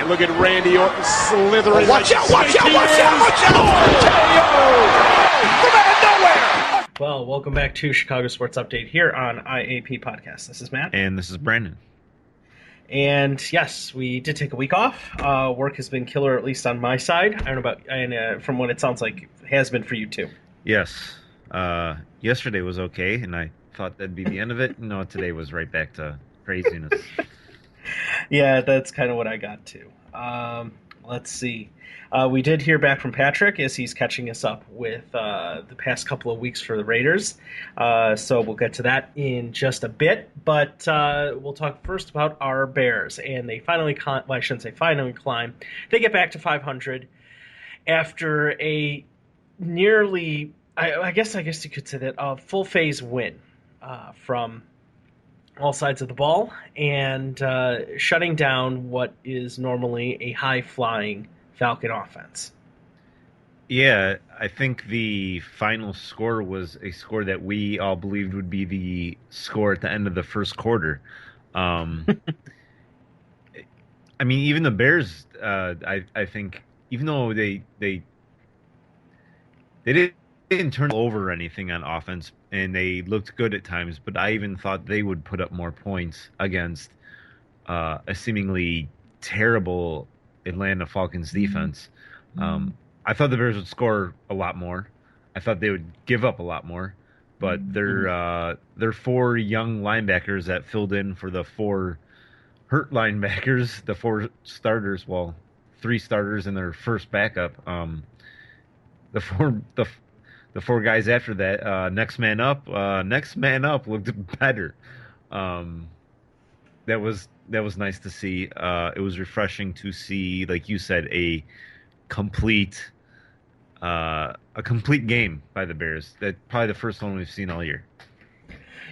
right, look at Randy Orton slithering. Watch out, watch out, watch out, watch out! From out of nowhere! Well, welcome back to Chicago Sports Update here on IAP Podcast. This is Matt. And this is Brandon. And yes, we did take a week off. Work has been killer, at least on my side. I don't know about, and from what it sounds like, it has been for you too. Yes. Yesterday was okay, and I thought that'd be the end of it. No, today was right back to craziness. Yeah, that's kind of what I got to. Let's see. We did hear back from Patrick as he's catching us up with the past couple of weeks for the Raiders. So we'll get to that in just a bit. But we'll talk first about our Bears. And they finally I shouldn't say finally climb. They get back to 500 after a nearly, I guess you could say that, a full phase win from all sides of the ball and shutting down what is normally a high-flying Falcon offense. Yeah, I think the final score was a score that we all believed would be the score at the end of the first quarter. I mean, even the Bears, I think, even though they didn't turn over anything on offense, and they looked good at times, but I even thought they would put up more points against a seemingly terrible Atlanta Falcons defense. I thought the Bears would score a lot more. I thought they would give up a lot more, but their four young linebackers that filled in for the four hurt linebackers, the four starters, well, three starters and their first backup. The four guys after that, next man up looked better. That was nice to see. It was refreshing to see, like you said, a complete game by the Bears. That probably the first one we've seen all year.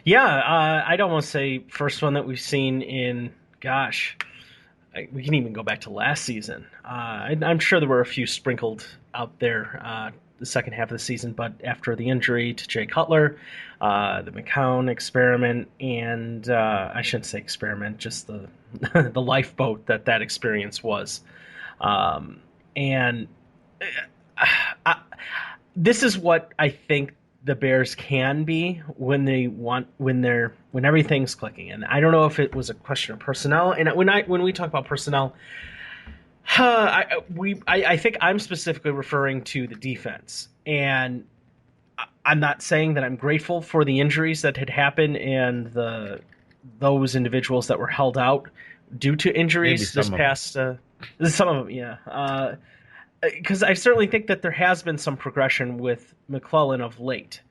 Yeah, I'd almost say first one that we've seen in, we can even go back to last season. I'm sure there were a few sprinkled out there the second half of the season, but after the injury to Jay Cutler, the McCown experiment, and I shouldn't say experiment, just the the lifeboat that experience was. This is what I think the Bears can be when everything's clicking. And I don't know if it was a question of personnel. And when we talk about personnel, I think I'm specifically referring to the defense. And I'm not saying that I'm grateful for the injuries that had happened and those individuals that were held out due to injuries this past. Some of them, yeah. Because I certainly think that there has been some progression with McClellan of late.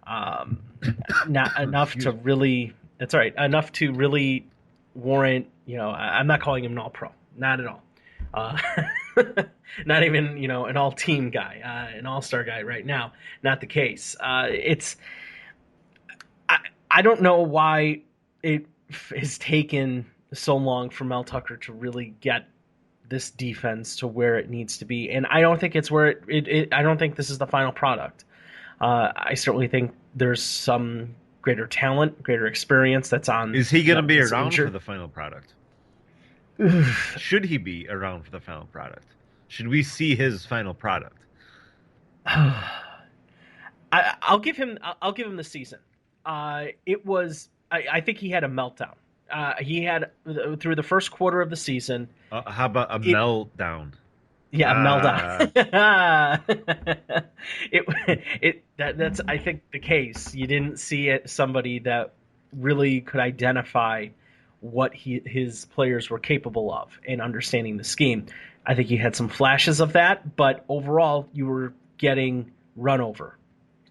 Not enough to really. That's all right. Enough to really warrant. I'm not calling him an all-pro. Not at all. Not even an all-team guy, an all-star guy right now. Not the case. I don't know why it has taken so long for Mel Tucker to really get this defense to where it needs to be, and I don't think it's where I don't think this is the final product. I certainly think there's some greater talent, greater experience that's on. Is he going to be around for the final product? Should he be around for the final product? Should we see his final product? I'll give him the season. It was. I think he had a meltdown. He had through the first quarter of the season. How about a meltdown? Yeah, a meltdown. That's I think the case. You didn't see somebody that really could identify what his players were capable of and understanding the scheme. I think you had some flashes of that, but overall you were getting run over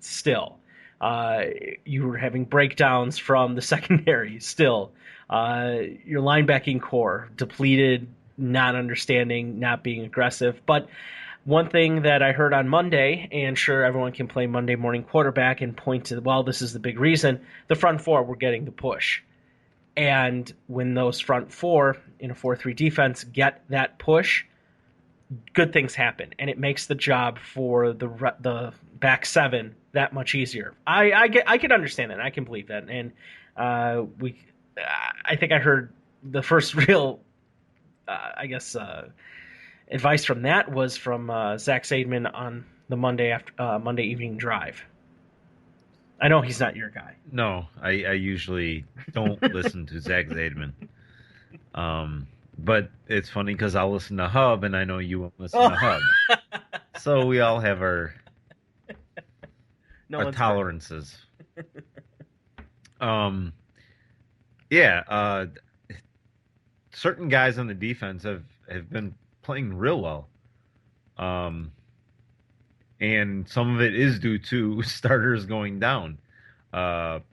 still. You were having breakdowns from the secondary still. Your linebacking core depleted, not understanding, not being aggressive. But one thing that I heard on Monday, and sure, everyone can play Monday morning quarterback and point to, well, this is the big reason, the front four were getting the push. And when those front four in a 4-3 defense get that push, good things happen. And it makes the job for the back seven that much easier. I can understand that. I can believe that. And I think I heard the first real I guess advice from that was from Zach Zaidman on the Monday evening drive. I know he's not your guy. No, I usually don't listen to Zach Zaidman. But it's funny because I'll listen to Hub, and I know you won't listen to Hub. So we all have our tolerances. Yeah, certain guys on the defense have been playing real well. And some of it is due to starters going down.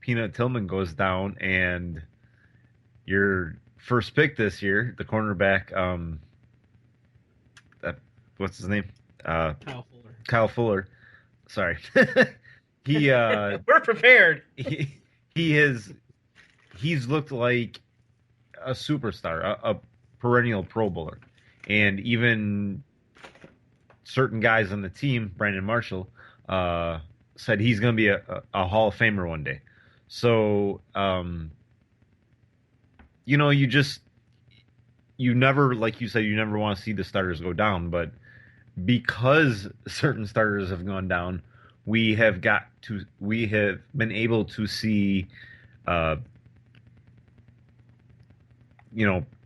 Peanut Tillman goes down, and your first pick this year, the cornerback, what's his name? Kyle Fuller. Sorry. We're prepared. He's looked like a superstar, a perennial Pro Bowler, and even certain guys on the team, Brandon Marshall, said he's going to be a Hall of Famer one day. So, you never, like you said, you never want to see the starters go down, but because certain starters have gone down, we have been able to see,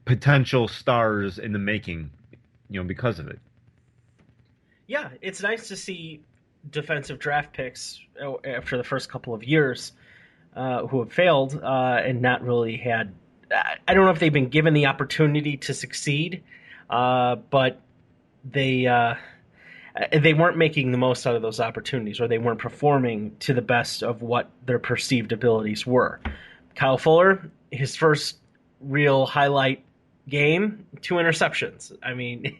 potential stars in the making, because of it. Yeah, it's nice to see defensive draft picks after the first couple of years who have failed and not really had. I don't know if they've been given the opportunity to succeed, but they weren't making the most out of those opportunities, or they weren't performing to the best of what their perceived abilities were. Kyle Fuller, his first real highlight game, 2 interceptions. I mean,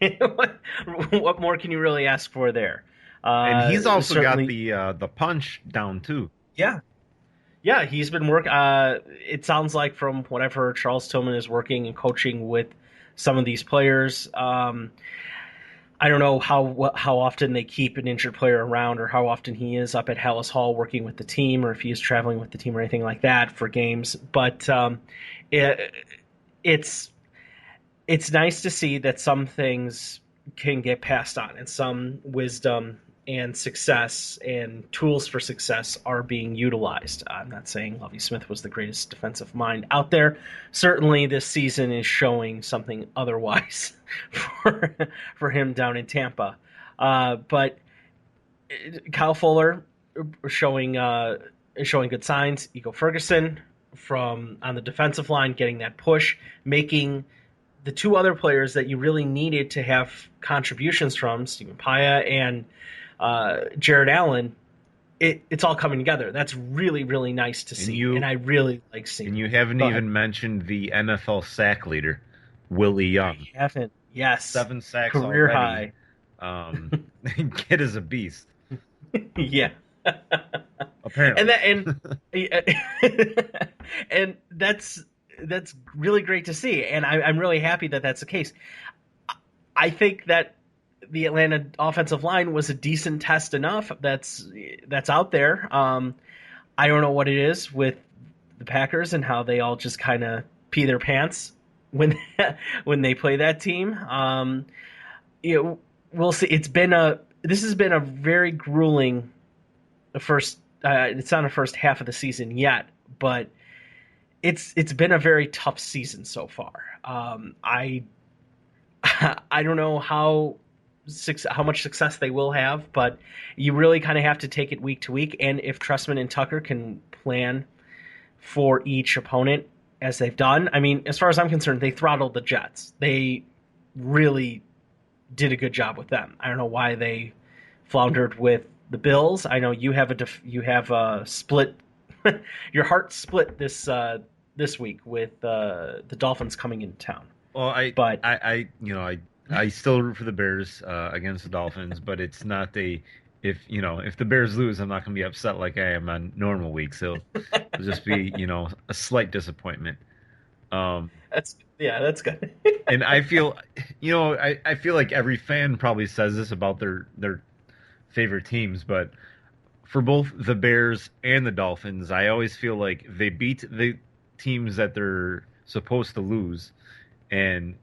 what more can you really ask for there? And he's also got the punch down too. Yeah, he's been it sounds like from what I've heard, Charles Tillman is working and coaching with some of these players. I don't know how often they keep an injured player around, or how often he is up at Hallis Hall working with the team, or if he is traveling with the team or anything like that for games. But it's nice to see that some things can get passed on, and some wisdom and success and tools for success are being utilized. I'm not saying Lovie Smith was the greatest defensive mind out there. Certainly this season is showing something otherwise for him down in Tampa. But Kyle Fuller showing good signs. Ego Ferguson from on the defensive line getting that push, making the 2 other players that you really needed to have contributions from, Stephen Paya and Jared Allen, it's all coming together. That's really, really nice to see, and I really like seeing. And you haven't even mentioned the NFL sack leader, Willie Young. I haven't. Yes, 7 sacks career already. Kid is a beast. Yeah. Apparently. And that's really great to see, and I'm really happy that that's the case. I think that the Atlanta offensive line was a decent test enough that's out there. I don't know what it is with the Packers and how they all just kind of pee their pants when they play that team. We'll see. This has been a very grueling first. It's not a first half of the season yet, but it's been a very tough season so far. I don't know how much success they will have, but you really kind of have to take it week to week. And if Trestman and Tucker can plan for each opponent as they've done, I mean, as far as I'm concerned, they throttled the Jets. They really did a good job with them. I don't know why they floundered with the Bills. I know you have a split, your heart split this week with the Dolphins coming into town. Well, I still root for the Bears against the Dolphins, but it's not if the Bears lose, I'm not going to be upset like I am on normal weeks. It'll just be, a slight disappointment. That's good. And I feel, I feel like every fan probably says this about their favorite teams, but for both the Bears and the Dolphins, I always feel like they beat the teams that they're supposed to lose, and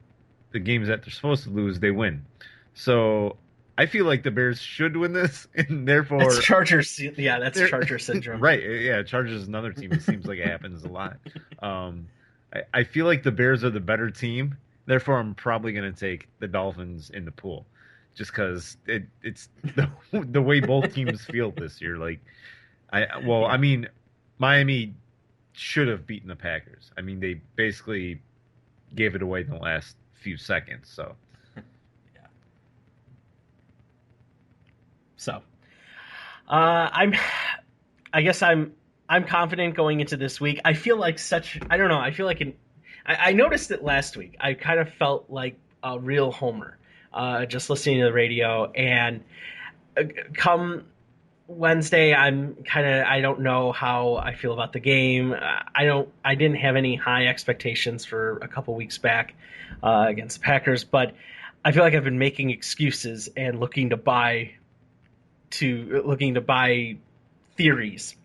the games that they're supposed to lose, they win. So I feel like the Bears should win this, and therefore That's Chargers. Yeah, that's Charger syndrome. right. Yeah, Chargers is another team. It seems like it happens a lot. I feel like the Bears are the better team. Therefore, I'm probably going to take the Dolphins in the pool, just because it's the way both teams feel this year. Like, I mean, Miami should have beaten the Packers. I mean, they basically gave it away in the last few seconds. So, Yeah. So, I guess I'm confident going into this week. I feel like I don't know. I feel like I noticed it last week. I kind of felt like a real homer, just listening to the radio. And come Wednesday, I don't know how I feel about the game. I didn't have any high expectations for a couple weeks back against the Packers, but I feel like I've been making excuses and looking to buy theories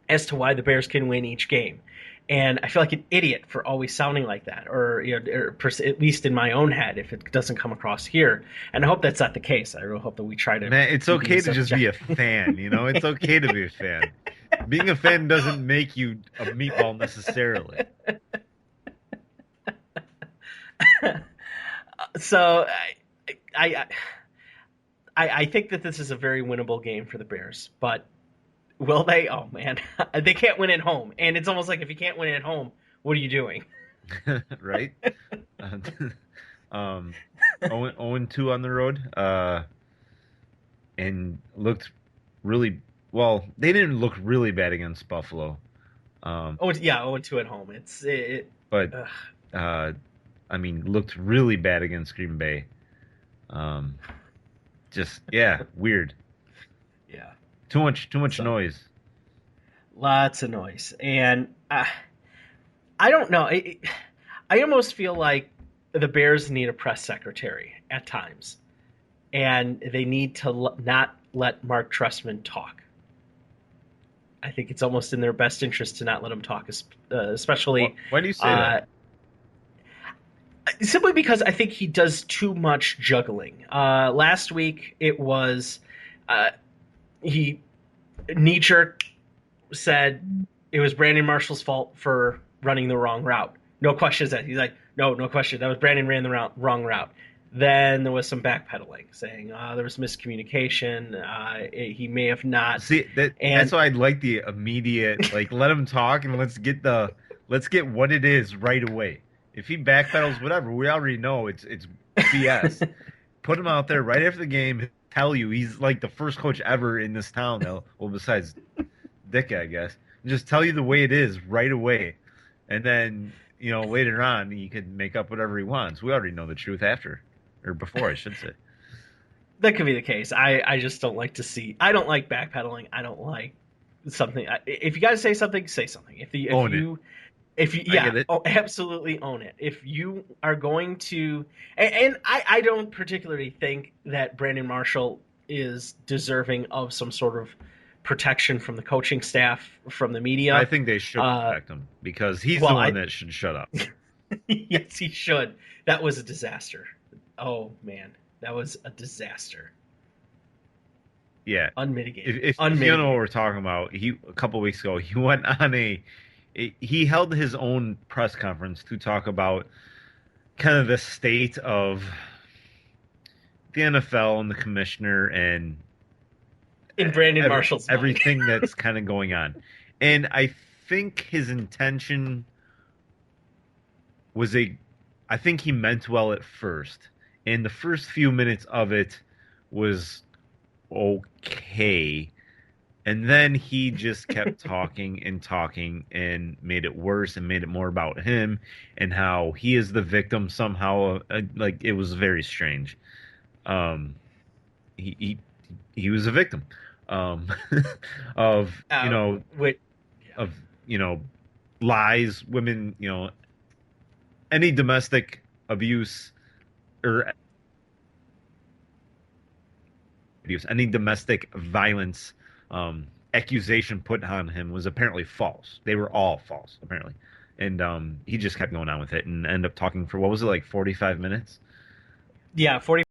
as to why the Bears can win each game. And I feel like an idiot for always sounding like that, or at least in my own head, if it doesn't come across here. And I hope that's not the case. I really hope that we try to. Man, it's okay to just be a fan. It's okay to be a fan. Being a fan doesn't make you a meatball necessarily. So, I think that this is a very winnable game for the Bears, but will they? Oh man, they can't win at home, and it's almost like if you can't win at home, what are you doing? Right. 0-2 on the road, and looked really well. They didn't look really bad against Buffalo. 0-2 at home. I mean, looked really bad against Green Bay. Weird. Yeah. Too much noise. Lots of noise. And I don't know. I almost feel like the Bears need a press secretary at times. And they need to not let Mark Trestman talk. I think it's almost in their best interest to not let him talk, especially... Why do you say that? Simply because I think he does too much juggling. Last week, it was... he knee-jerk said it was Brandon Marshall's fault for running the wrong route. No questions that. He's like, no question. That was Brandon ran the wrong route. Then there was some backpedaling, saying there was miscommunication. He may have not. See, that's why I'd like the immediate, let him talk and let's get what it is right away. If he backpedals, whatever, we already know it's BS. Put him out there right after the game. Tell you he's like the first coach ever in this town now. Well, besides Dick, I guess. Just tell you the way it is right away, and then later on he can make up whatever he wants. We already know the truth before, I should say. That could be the case. I just don't like to see. I don't like backpedaling. I don't like something. If you guys say something, say something. If you absolutely own it. If you are going to, and I don't particularly think that Brandon Marshall is deserving of some sort of protection from the coaching staff, from the media. I think they should protect him because he's the one that should shut up. Yes, he should. That was a disaster. Oh man, that was a disaster. Yeah, unmitigated. If you don't know what we're talking about, a couple weeks ago he went on he held his own press conference to talk about kind of the state of the NFL and the commissioner and in Brandon Marshall's everything that's kind of going on. And I think his intention was I think he meant well at first. And the first few minutes of it was okay. And then he just kept talking and made it worse and made it more about him and how he is the victim somehow. It was very strange. He was a victim of lies, women, any domestic abuse or any domestic violence accusation put on him was apparently false. They were all false, apparently. And he just kept going on with it and ended up talking for, what was it, like 45 minutes? Yeah, 40